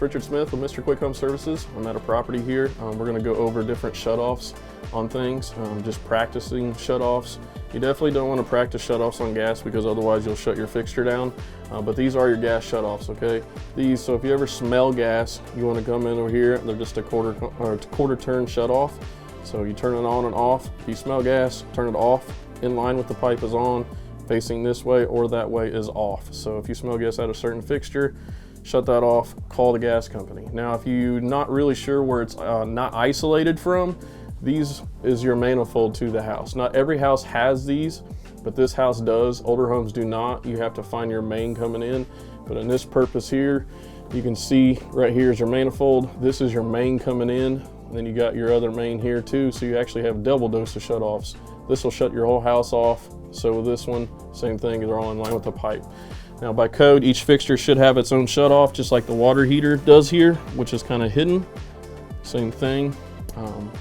is Richard Smith with Mr. Quik Home Services. I'm at a property here. We're going to go over different shutoffs on things, just practicing shutoffs. You definitely don't want to practice shutoffs on gas because otherwise you'll shut your fixture down. But these are your gas shutoffs, okay? So if you ever smell gas, you want to come in over here. They're just a quarter turn shutoff. So you turn it on and off. If you smell gas, turn it off. In line with the pipe is on. Facing this way or that way is off. So if you smell gas at a certain fixture, shut that off, call the gas company. Now if you're not really sure where it's not isolated from, these is your manifold to the house. Not every house has these, but this house does. Older homes do not. You have to find your main coming in. But in this purpose here, you can see right here is your manifold. This is your main coming in. And then you got your other main here too, so you actually have double dose of shutoffs. This will shut your whole house off. So with this one, same thing, they're all in line with the pipe. Now by code, each fixture should have its own shutoff, just like the water heater does here, which is kind of hidden. Same thing.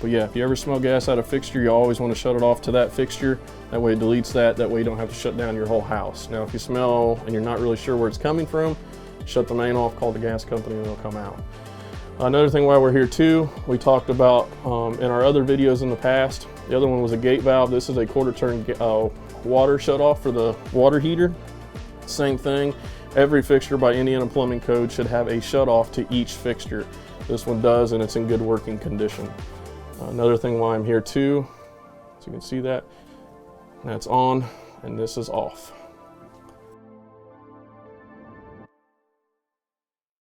But yeah, if you ever smell gas out of fixture, you always want to shut it off to that fixture. That way it deletes that. That way you don't have to shut down your whole house. Now if you smell and you're not really sure where it's coming from, shut the main off, call the gas company, and they'll come out. Another thing while we're here too, we talked about in our other videos in the past, the other one was a gate valve. This is a quarter turn water shutoff for the water heater. Same thing. Every fixture by Indiana Plumbing Code should have a shutoff to each fixture. This one does, and it's in good working condition. Another thing while I'm here too, so you can see that, that's on and this is off.